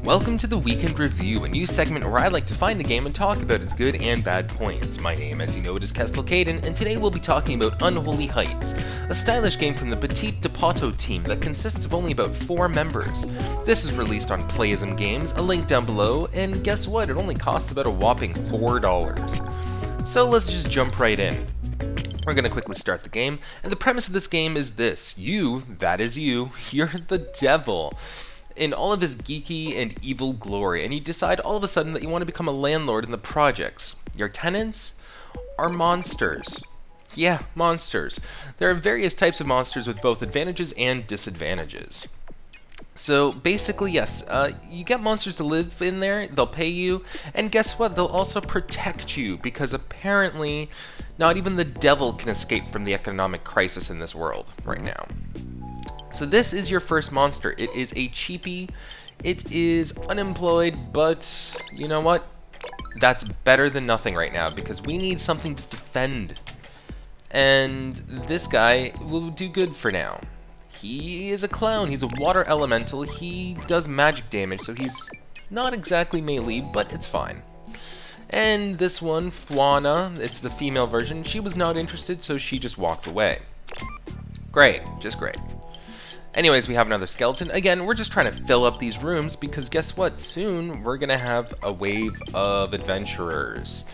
Welcome to the Weekend Review, a new segment where I like to find a game and talk about its good and bad points. My name, as you know, is Kestalkayden, and today we'll be talking about Unholy Heights, a stylish game from the Petit Depato team that consists of only about 4 members. This is released on Playism Games, a link down below, and guess what? It only costs about a whopping $4. So let's just jump right in. We're going to quickly start the game, and the premise of this game is this. You, that is you, you're the devil in all of his geeky and evil glory, and you decide all of a sudden that you want to become a landlord in the projects. Your tenants are monsters. Yeah, monsters. There are various types of monsters with both advantages and disadvantages. So basically, yes, you get monsters to live in there, they'll pay you, and guess what? They'll also protect you, because apparently not even the devil can escape from the economic crisis in this world right now. So this is your first monster. It is a cheapie. It is unemployed, but you know what? That's better than nothing right now, because we need something to defend. And this guy will do good for now. He is a clown. He's a water elemental. He does magic damage, so he's not exactly melee, but it's fine. And this one, Fwana, it's the female version. She was not interested, so she just walked away. Great, just great. Anyways, we have another skeleton. Again, we're just trying to fill up these rooms because guess what? Soon we're gonna have a wave of adventurers.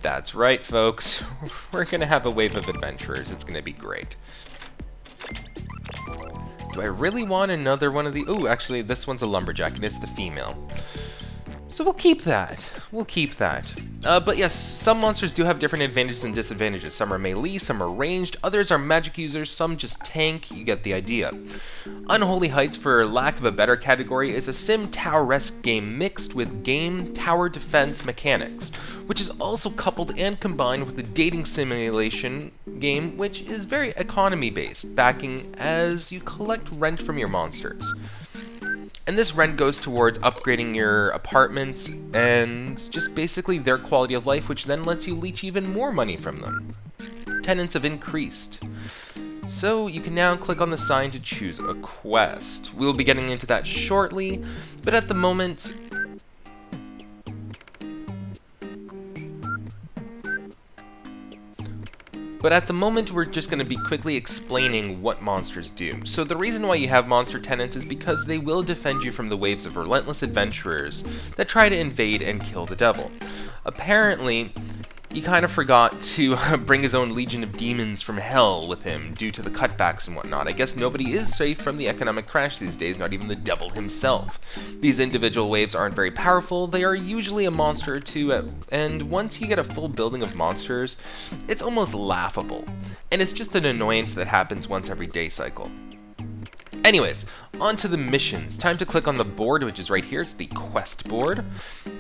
That's right, folks. We're gonna have a wave of adventurers. It's gonna be great. Do I really want another one of the... Ooh, actually, this one's a lumberjack, and it's the female. So we'll keep that. We'll keep that. But yes, some monsters do have different advantages and disadvantages. Some are melee, some are ranged, others are magic users, some just tank. You get the idea. Unholy Heights, for lack of a better category, is a sim tower-esque game mixed with game tower defense mechanics, which is also coupled and combined with a dating simulation game, which is very economy-based, backing as you collect rent from your monsters. And this rent goes towards upgrading your apartments and just basically their quality of life, which then lets you leech even more money from them. Tenants have increased. So you can now click on the sign to choose a quest. We'll be getting into that shortly, but at the moment... we're just going to be quickly explaining what monsters do. So the reason why you have monster tenants is because they will defend you from the waves of relentless adventurers that try to invade and kill the devil. Apparently, he kind of forgot to bring his own legion of demons from hell with him due to the cutbacks and whatnot. I guess nobody is safe from the economic crash these days, not even the devil himself. These individual waves aren't very powerful, they are usually a monster or two, and once you get a full building of monsters, it's almost laughable. And it's just an annoyance that happens once every day cycle. Anyways, on to the missions. Time to click on the board, which is right here. It's the quest board.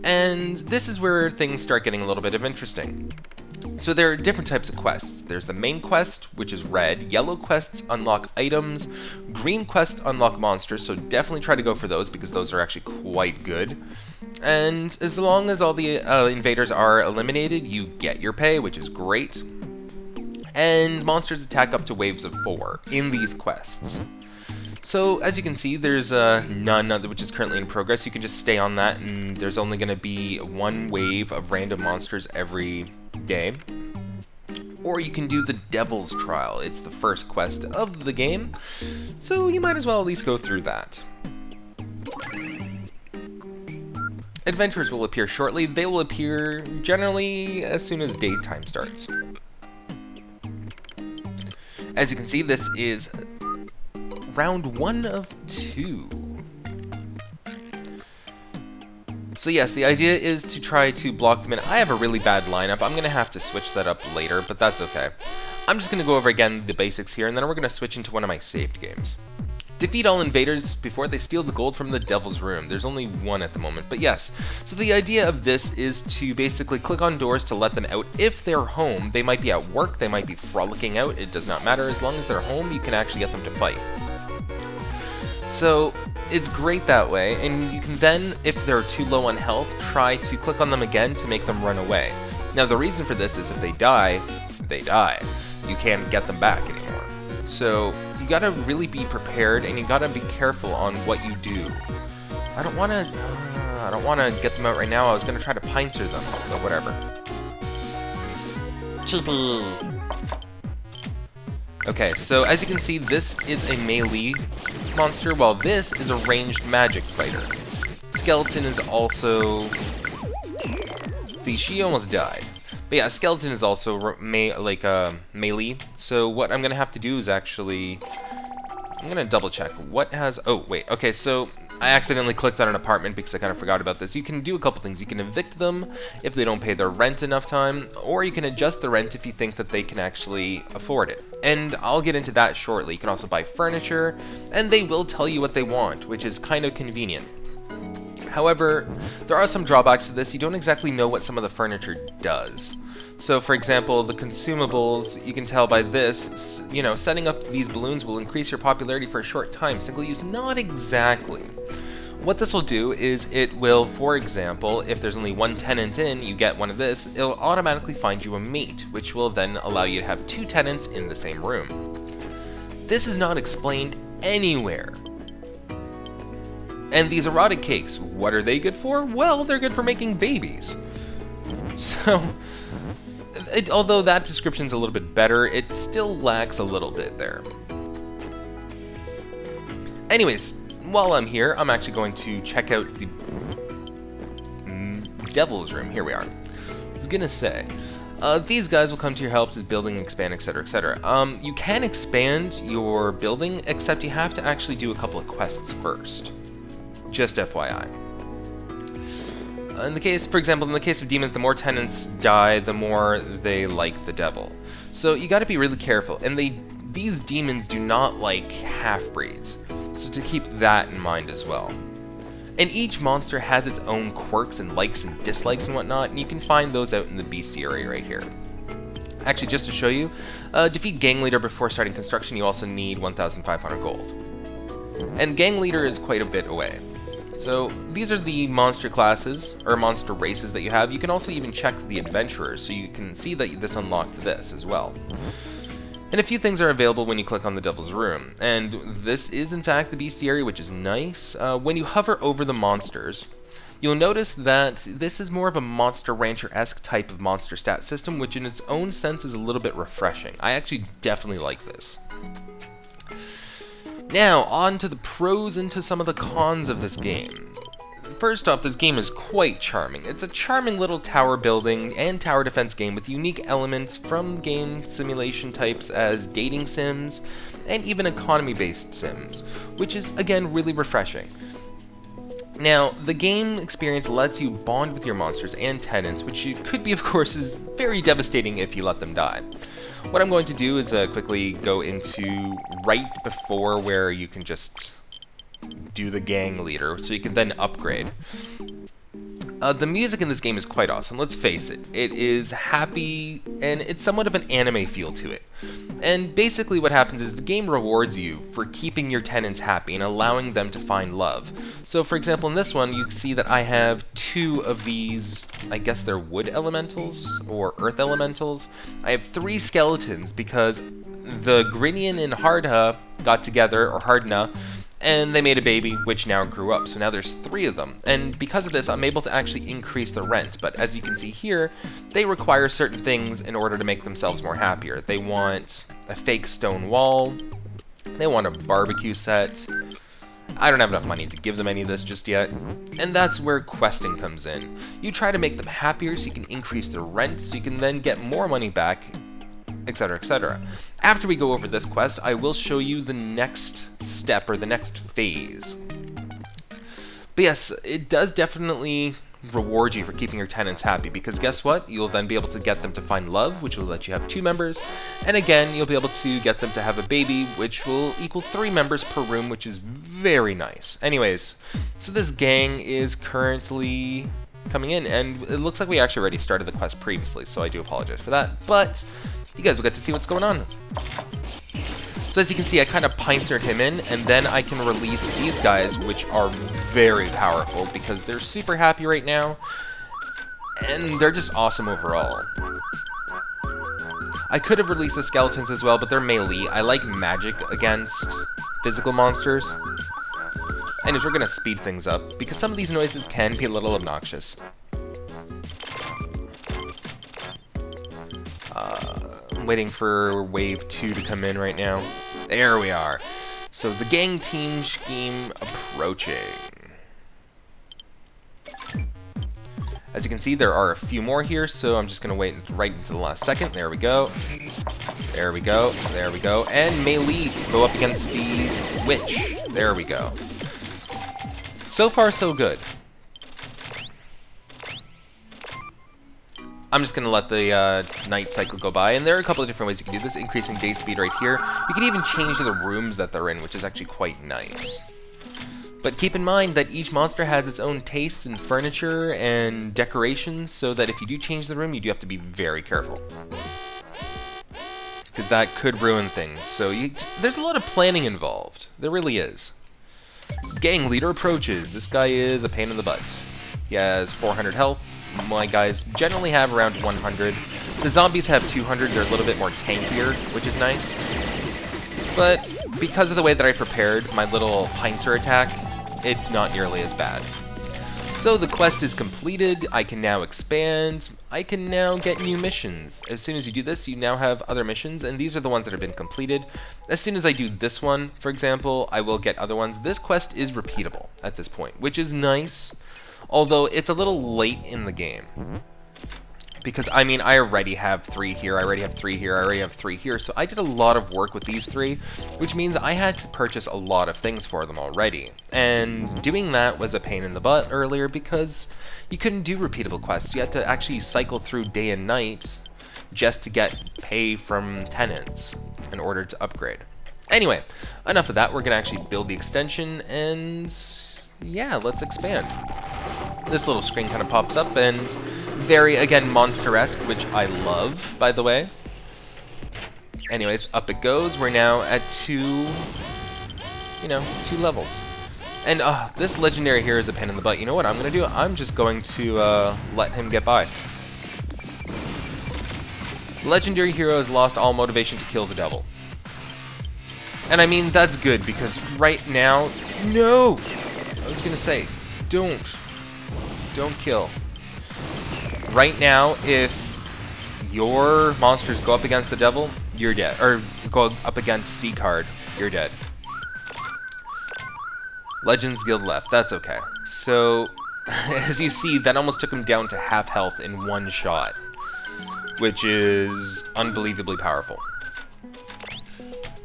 And this is where things start getting a little bit of interesting. So there are different types of quests. There's the main quest, which is red. Yellow quests unlock items. Green quests unlock monsters, so definitely try to go for those because those are actually quite good. And as long as all the invaders are eliminated, you get your pay, which is great. And monsters attack up to waves of 4 in these quests. So, as you can see, there's none, which is currently in progress. You can just stay on that, and there's only going to be 1 wave of random monsters every day. Or you can do the Devil's Trial. It's the first quest of the game, so you might as well at least go through that. Adventurers will appear shortly. They will appear generally as soon as daytime starts. As you can see, this is round 1 of 2. So yes, the idea is to try to block them in. I have a really bad lineup. I'm going to have to switch that up later, but that's okay. I'm just going to go over again the basics here, and then we're going to switch into one of my saved games. Defeat all invaders before they steal the gold from the devil's room. There's only 1 at the moment, but yes. So the idea of this is to basically click on doors to let them out if they're home. They might be at work, they might be frolicking out, it does not matter. As long as they're home, you can actually get them to fight. So it's great that way, and you can then, if they're too low on health, try to click on them again to make them run away. Now the reason for this is if they die, they die. You can't get them back anymore. So you gotta really be prepared, and you gotta be careful on what you do. I don't want to get them out right now. I was going to try to pincer them, but whatever. Cheapy. Okay, so as you can see, this is a melee monster, while this is a ranged magic fighter. Skeleton is also... See, she almost died. But yeah, Skeleton is also melee. So what I'm going to have to do is actually... I'm going to double check. What has... Oh, wait. Okay, so I accidentally clicked on an apartment because I kind of forgot about this. You can do a couple things. You can evict them if they don't pay their rent enough time, or you can adjust the rent if you think that they can actually afford it. And I'll get into that shortly. You can also buy furniture, and they will tell you what they want, which is kind of convenient. However, there are some drawbacks to this. You don't exactly know what some of the furniture does. So, for example, the consumables, you can tell by this, you know, setting up these balloons will increase your popularity for a short time. Single use, not exactly. What this will do is it will, for example, if there's only one tenant in, you get one of this, it'll automatically find you a mate, which will then allow you to have 2 tenants in the same room. This is not explained anywhere. And these erotic cakes, what are they good for? Well, they're good for making babies. So, although that description's a little bit better, it still lacks a little bit there. Anyways, while I'm here, I'm actually going to check out the Devil's Room. Here we are. I was gonna say, these guys will come to your help to building, expand, etc., etc. You can expand your building, except you have to actually do a couple of quests first. Just FYI. In the case, for example, in the case of demons, the more tenants die, the more they like the devil. So you got to be really careful. And these demons do not like half-breeds. So to keep that in mind as well. And each monster has its own quirks and likes and dislikes and whatnot, and you can find those out in the bestiary right here. Actually, just to show you, defeat gang leader before starting construction. You also need 1,500 gold. And gang leader is quite a bit away. So these are the monster classes, or monster races that you have. You can also even check the adventurers, so you can see that this unlocked this as well. And a few things are available when you click on the Devil's Room. And this is in fact the bestiary, which is nice. When you hover over the monsters, you'll notice that this is more of a Monster Rancher-esque type of monster stat system, which in its own sense is a little bit refreshing. I actually definitely like this. Now, on to the pros and to some of the cons of this game. First off, this game is quite charming. It's a charming little tower building and tower defense game with unique elements from game simulation types as dating sims and even economy-based sims, which is, again, really refreshing. Now, the game experience lets you bond with your monsters and tenants, which could be, of course, is very devastating if you let them die. What I'm going to do is quickly go into right before where you can just do the gang leader, so you can then upgrade. The music in this game is quite awesome, let's face it. It is happy, and it's somewhat of an anime feel to it. And basically what happens is the game rewards you for keeping your tenants happy and allowing them to find love. So for example in this one you see that I have 2 of these, I guess they're wood elementals or earth elementals. I have 3 skeletons because the Grinian and Hardha got together, or Hardna, and they made a baby, which now grew up. So now there's 3 of them. And because of this, I'm able to actually increase the rent. But as you can see here, they require certain things in order to make themselves more happier. They want a fake stone wall. They want a barbecue set. I don't have enough money to give them any of this just yet. And that's where questing comes in. You try to make them happier so you can increase their rent, so you can then get more money back, etc., etc. After we go over this quest, I will show you the next step, or the next phase. But yes, it does definitely reward you for keeping your tenants happy, because guess what? You'll then be able to get them to find love, which will let you have 2 members, and again, you'll be able to get them to have a baby, which will equal 3 members per room, which is very nice. Anyways, so this gang is currently coming in, and it looks like we actually already started the quest previously, so I do apologize for that, but you guys will get to see what's going on. So as you can see, I kind of pincered him in, and then I can release these guys, which are very powerful because they're super happy right now, and they're just awesome overall. I could have released the skeletons as well, but they're melee. I like magic against physical monsters. Anyways, we're gonna speed things up, because some of these noises can be a little obnoxious. I'm waiting for wave 2 to come in right now. There we are. So the gang team scheme approaching. As you can see, there are a few more here, so I'm just going to wait right into the last second. There we go. There we go. There we go. And melee to go up against the witch. There we go. So far, so good. I'm just going to let the night cycle go by, and there are a couple of different ways you can do this, increasing day speed right here. You can even change the rooms that they're in, which is actually quite nice. But keep in mind that each monster has its own tastes in furniture and decorations, so that if you do change the room, you do have to be very careful. Because that could ruin things. So there's a lot of planning involved. There really is. Gang leader approaches. This guy is a pain in the butt. He has 400 health. My guys generally have around 100. The zombies have 200. They're a little bit more tankier, which is nice. But because of the way that I prepared my little pincer attack, it's not nearly as bad. So the quest is completed. I can now expand. I can now get new missions. As soon as you do this, you now have other missions, and these are the ones that have been completed. As soon as I do this one, for example, I will get other ones. This quest is repeatable at this point, which is nice, although it's a little late in the game. Because, I mean, I already have 3 here, I already have 3 here, I already have 3 here, so I did a lot of work with these 3, which means I had to purchase a lot of things for them already. And doing that was a pain in the butt earlier because you couldn't do repeatable quests. You had to actually cycle through day and night just to get pay from tenants in order to upgrade. Anyway, enough of that. We're going to actually build the extension, and yeah, let's expand. This little screen kind of pops up, and very, again, monster-esque, which I love, by the way. Anyways, up it goes. We're now at 2 levels. And this legendary here is a pain in the butt. You know what I'm going to do? I'm just going to let him get by. Legendary hero has lost all motivation to kill the devil. And I mean, that's good, because right now... No! I was going to say, don't kill. Right now, if your monsters go up against the devil, you're dead. Or go up against C-Card, you're dead. Legends Guild left, that's okay. So, as you see, that almost took him down to half health in one shot, which is unbelievably powerful.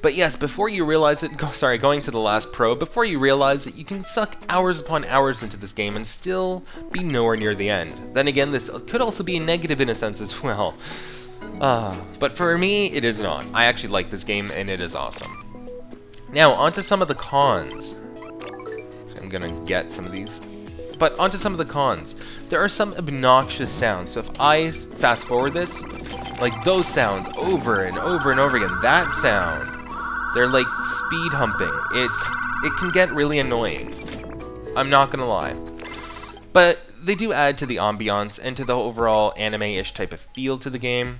But yes, before you realize it, going to the last pro, before you realize it, you can suck hours upon hours into this game and still be nowhere near the end. Then again, this could also be a negative in a sense as well. But for me, it is not. I actually like this game, and it is awesome. Now, onto some of the cons. I'm gonna get some of these. But onto some of the cons. There are some obnoxious sounds, so if I fast forward this, like those sounds over and over and over again, that sound, they're like speed humping. It can get really annoying. I'm not gonna lie. But they do add to the ambiance and to the overall anime-ish type of feel to the game.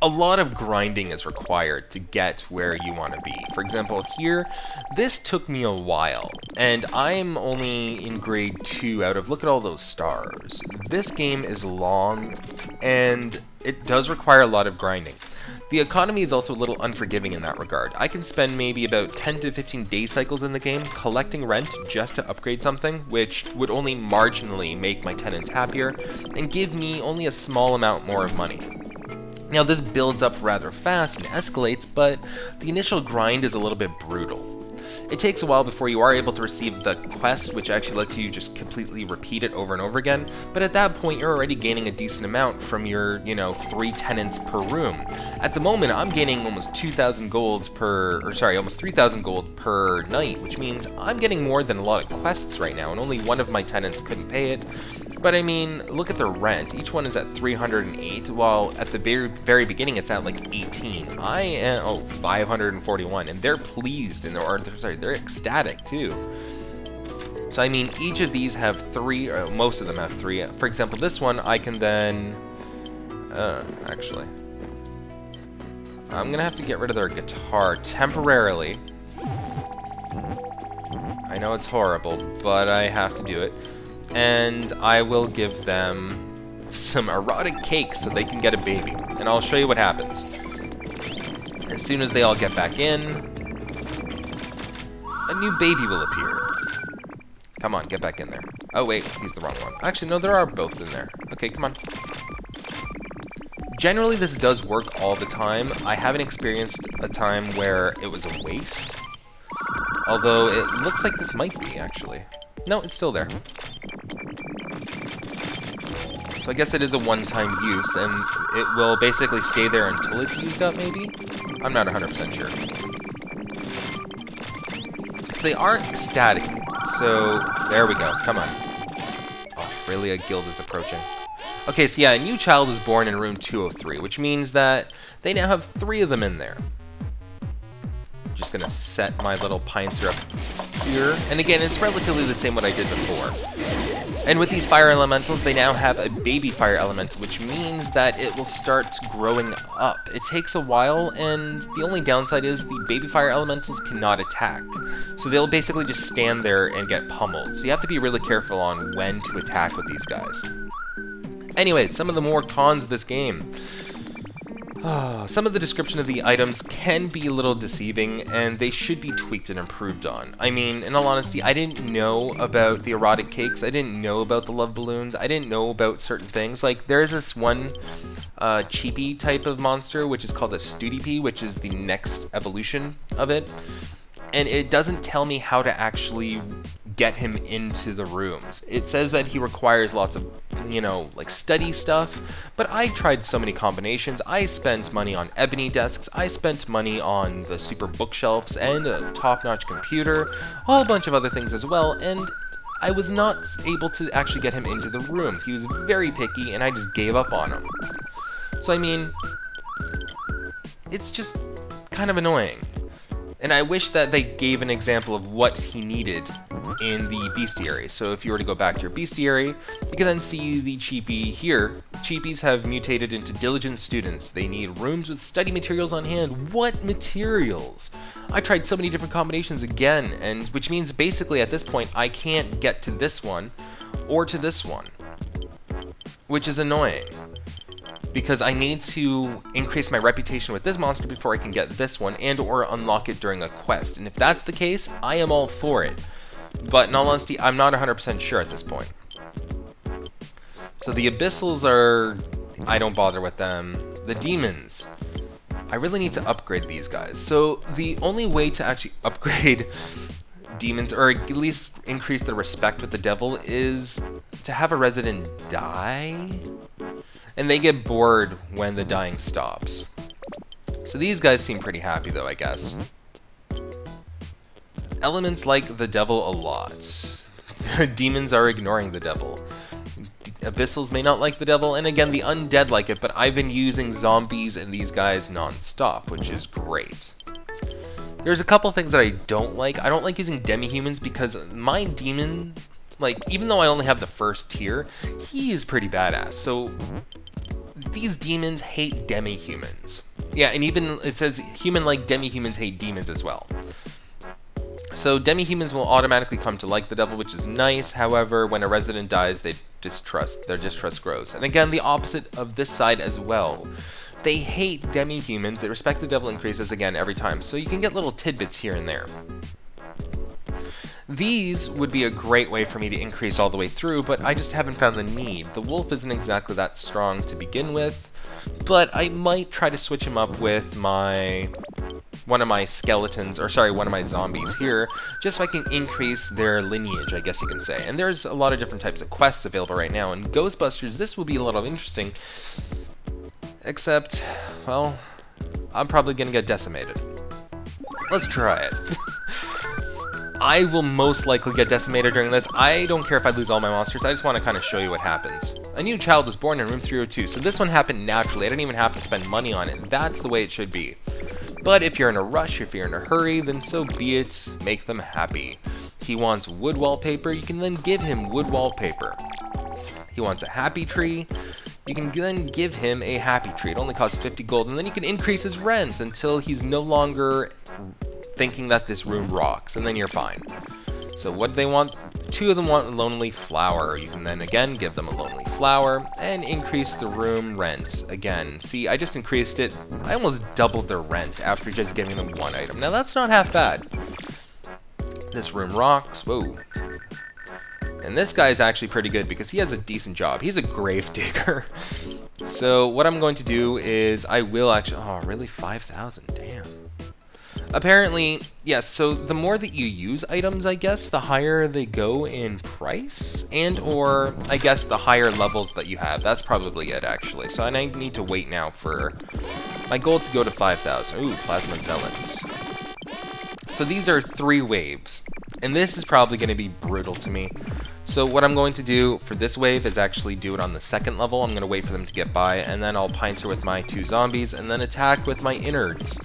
A lot of grinding is required to get where you want to be. For example, here, this took me a while, and I'm only in grade 2 out of, look at all those stars. This game is long, and it does require a lot of grinding. The economy is also a little unforgiving in that regard. I can spend maybe about 10 to 15 day cycles in the game collecting rent just to upgrade something, which would only marginally make my tenants happier, and give me only a small amount more of money. Now this builds up rather fast and escalates, but the initial grind is a little bit brutal. It takes a while before you are able to receive the quest, which actually lets you just completely repeat it over and over again, but at that point you're already gaining a decent amount from your, 3 tenants per room. At the moment I'm gaining almost 2,000 gold almost 3,000 gold per night, which means I'm getting more than a lot of quests right now, and only one of my tenants couldn't pay it. But I mean, look at their rent. Each one is at 308, while at the very beginning it's at like 18. I am 541, and they're pleased, and they're ecstatic too. So I mean, each of these have 3, or most of them have 3. For example, this one I can then, actually, I'm gonna have to get rid of their guitar temporarily. I know it's horrible, but I have to do it. And I will give them some erotic cake so they can get a baby. And I'll show you what happens. As soon as they all get back in, a new baby will appear. Come on, get back in there. Oh wait, he's the wrong one. Actually, no, there are both in there. Okay, come on. Generally, this does work all the time. I haven't experienced a time where it was a waste. Although, it looks like this might be, actually. No, it's still there. So I guess it is a one-time use, and it will basically stay there until it's used up, maybe? I'm not 100% sure. So they are ecstatic. So, there we go. Come on. Oh, really? A guild is approaching. Okay, so yeah, a new child was born in room 203, which means that they now have 3 of them in there. I'm just gonna set my little pine syrup here. And again, it's relatively the same what I did before. And with these fire elementals, they now have a baby fire elemental, which means that it will start growing up. It takes a while, and the only downside is the baby fire elementals cannot attack. So they'll basically just stand there and get pummeled. So you have to be really careful on when to attack with these guys. Anyways, some of the more cons of this game. Some of the description of the items can be a little deceiving, and they should be tweaked and improved on. I mean, in all honesty, I didn't know about the erotic cakes, I didn't know about the love balloons, I didn't know about certain things. Like, there's this one cheapy type of monster, which is called a Studipy, which is the next evolution of it. And it doesn't tell me how to actually get him into the rooms. It says that he requires lots of, you know, like study stuff, but I tried so many combinations. I spent money on ebony desks, I spent money on the super bookshelves and a top-notch computer, a whole bunch of other things as well, and I was not able to actually get him into the room. He was very picky, and I just gave up on him. So I mean, it's just kind of annoying. And I wish that they gave an example of what he needed in the bestiary. So if you were to go back to your bestiary, you can then see the cheapie here. Cheapies have mutated into diligent students. They need rooms with study materials on hand. What materials? I tried so many different combinations again, and which means basically at this point I can't get to this one or to this one, which is annoying. Because I need to increase my reputation with this monster before I can get this one and or unlock it during a quest. And if that's the case, I am all for it. But in all honesty, I'm not 100% sure at this point. So the Abyssals are... I don't bother with them. The Demons. I really need to upgrade these guys. So the only way to actually upgrade demons, or at least increase the respect with the devil, is to have a resident die. And they get bored when the dying stops. So these guys seem pretty happy though, I guess. Elements like the devil a lot. Demons are ignoring the devil. Abyssals may not like the devil, and again, the undead like it, but I've been using zombies and these guys non-stop, which is great. There's a couple things that I don't like. I don't like using demi-humans because my demon, like, even though I only have the first tier, he is pretty badass. So these demons hate demi-humans. Yeah, and even it says human-like demi-humans hate demons as well. So demi-humans will automatically come to like the devil, which is nice. However, when a resident dies, their distrust grows. And again, the opposite of this side as well. They hate demi-humans. They respect the devil increases again every time. So you can get little tidbits here and there. These would be a great way for me to increase all the way through, but I just haven't found the need. The wolf isn't exactly that strong to begin with, but I might try to switch him up with one of my skeletons, or sorry, one of my zombies here, just so I can increase their lineage, I guess you can say. And there's a lot of different types of quests available right now. In Ghostbusters, this will be a little interesting, except, well, I'm probably gonna get decimated. Let's try it. I will most likely get decimated during this. I don't care if I lose all my monsters, I just want to kind of show you what happens. A new child was born in room 302, so this one happened naturally. I didn't even have to spend money on it. That's the way it should be. But if you're in a rush, if you're in a hurry, then so be it. Make them happy. He wants wood wallpaper, you can then give him wood wallpaper. He wants a happy tree, you can then give him a happy tree. It only costs 50 gold, and then you can increase his rent until he's no longer thinking that this room rocks, and then you're fine. So what do they want? 2 of them want a lonely flower. You can then again give them a lonely flower and increase the room rent. Again, see, I just increased it. I almost doubled their rent after just giving them 1 item. Now that's not half bad. This room rocks. Whoa. And this guy is actually pretty good because he has a decent job. He's a grave digger. So what I'm going to do is I will actually... Oh, really? 5,000? Damn. Apparently, yes, so the more that you use items, I guess, the higher they go in price, and or, I guess, the higher levels that you have. That's probably it, actually. So I need to wait now for my goal to go to 5,000. Ooh, Plasma Zealots. So these are 3 waves, and this is probably going to be brutal to me. So what I'm going to do for this wave is actually do it on the 2nd level. I'm going to wait for them to get by, and then I'll pincer with my 2 zombies, and then attack with my innards.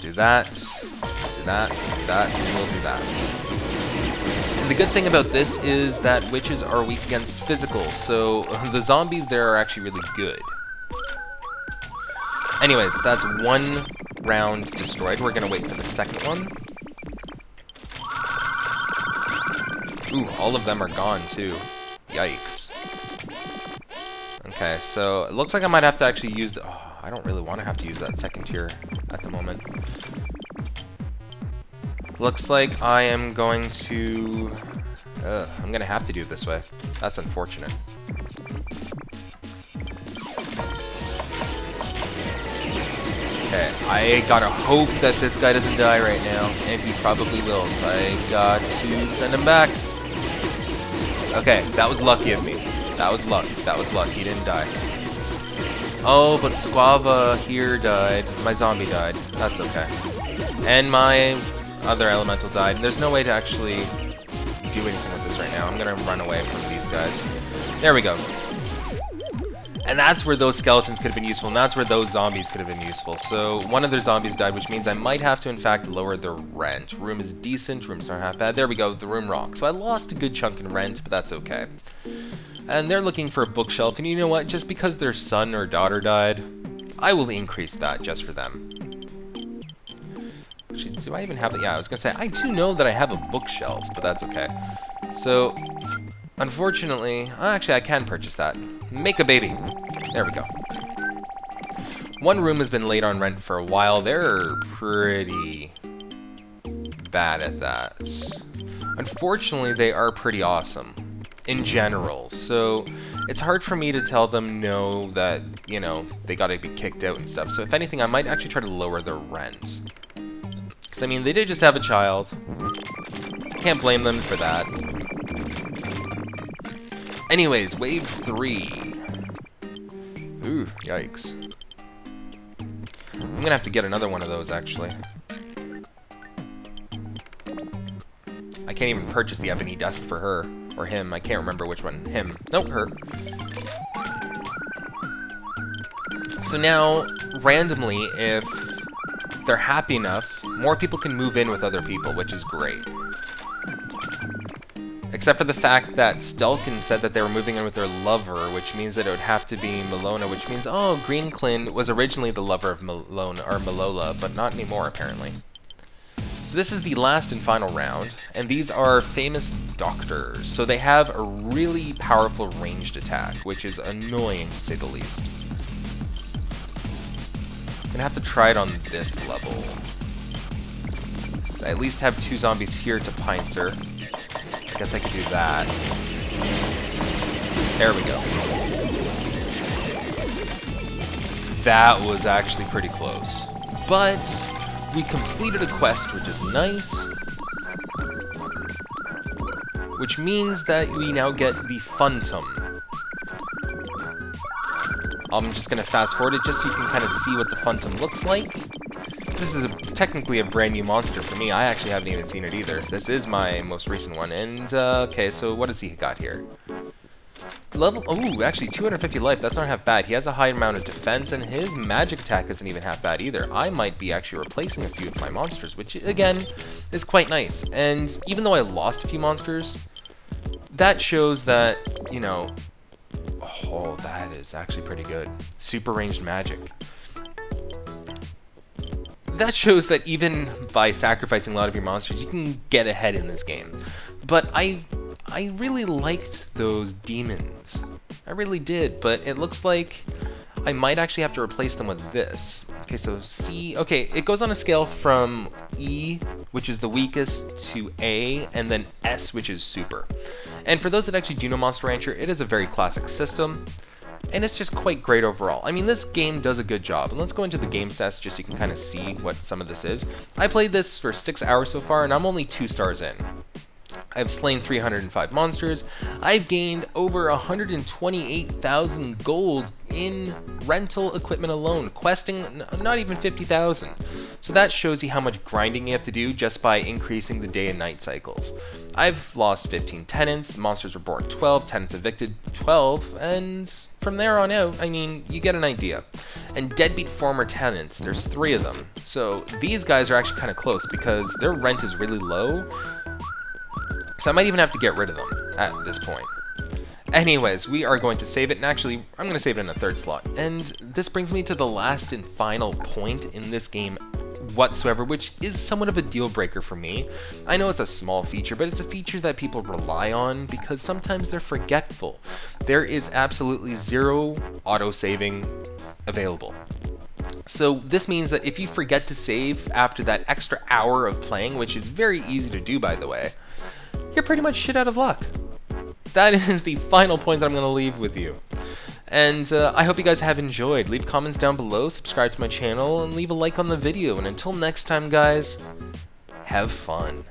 Do that, do that, do that, and we'll do that. And the good thing about this is that witches are weak against physical, so the zombies there are actually really good. Anyways, that's 1 round destroyed. We're gonna wait for the 2nd one. Ooh, all of them are gone too. Yikes. Okay, so it looks like I might have to actually use the... Oh, I don't really want to have to use that 2nd tier at the moment. Looks like I am going to... I'm going to have to do it this way. That's unfortunate. Okay, I gotta hope that this guy doesn't die right now, and he probably will, so I got to send him back. Okay, that was lucky of me. That was luck. That was luck. He didn't die. Oh, but Squava here died. My zombie died. That's okay. And my other elemental died. And there's no way to actually do anything with this right now. I'm going to run away from these guys. There we go. And that's where those skeletons could have been useful. And that's where those zombies could have been useful. So one of their zombies died, which means I might have to, in fact, lower their rent. Room is decent. Room's not half bad. There we go. The room rocks. So I lost a good chunk in rent, but that's okay. And they're looking for a bookshelf, and you know what? Just because their son or daughter died, I will increase that just for them. Actually, do I even have it? Yeah, I was gonna say, I do know that I have a bookshelf, but that's okay. So, unfortunately, actually I can purchase that. Make a baby. There we go. 1 room has been late on rent for a while. They're pretty bad at that. Unfortunately, they are pretty awesome in general, so it's hard for me to tell them no, that, you know, they gotta be kicked out and stuff. So if anything, I might actually try to lower their rent. Because, I mean, they did just have a child. Can't blame them for that. Anyways, wave 3. Ooh, yikes. I'm gonna have to get another one of those, actually. I can't even purchase the ebony desk for her. Or him, I can't remember which one. Him. Nope, her. So now, randomly, if they're happy enough, more people can move in with other people, which is great. Except for the fact that Stelkin said that they were moving in with their lover, which means that it would have to be Malona, which means, oh, Greenclin was originally the lover of Malona, or Malola, but not anymore, apparently. So this is the last and final round, and these are famous doctors. So they have a really powerful ranged attack, which is annoying to say the least. I'm gonna have to try it on this level. So I at least have 2 zombies here to pincer. I guess I could do that. There we go. That was actually pretty close. But we completed a quest, which is nice. Which means that we now get the Phantom. I'm just going to fast forward it just so you can kind of see what the Phantom looks like. This is technically a brand new monster for me. I actually haven't even seen it either. This is my most recent one. And, okay, so what has he got here? Level, oh, actually 250 life, that's not half bad. He has a high amount of defense, and his magic attack isn't even half bad either. I might be actually replacing a few of my monsters, which, again, is quite nice. And even though I lost a few monsters, that shows that, you know, oh, that is actually pretty good. Super ranged magic. that shows that even by sacrificing a lot of your monsters, you can get ahead in this game. But I really liked those demons. I really did, but it looks like I might actually have to replace them with this. Okay, so C, okay, it goes on a scale from E, which is the weakest, to A, and then S, which is super. And for those that actually do know Monster Rancher, it is a very classic system, and it's just quite great overall. I mean, this game does a good job, and let's go into the game stats just so you can kind of see what some of this is. I played this for 6 hours so far, and I'm only 2 stars in. I've slain 305 monsters. I've gained over 128,000 gold in rental equipment alone, questing not even 50,000. So that shows you how much grinding you have to do just by increasing the day and night cycles. I've lost 15 tenants, monsters were born 12, tenants evicted 12, and from there on out, I mean, you get an idea. And deadbeat former tenants, there's 3 of them. So these guys are actually kind of close because their rent is really low. So I might even have to get rid of them at this point. Anyways, we are going to save it, and actually, I'm going to save it in a 3rd slot. And this brings me to the last and final point in this game whatsoever, which is somewhat of a deal breaker for me. I know it's a small feature, but it's a feature that people rely on because sometimes they're forgetful. There is absolutely 0 auto-saving available. So this means that if you forget to save after that extra hour of playing, which is very easy to do by the way, you're pretty much shit out of luck. That is the final point that I'm going to leave with you. And I hope you guys have enjoyed. Leave comments down below, subscribe to my channel, and leave a like on the video. And until next time, guys, have fun.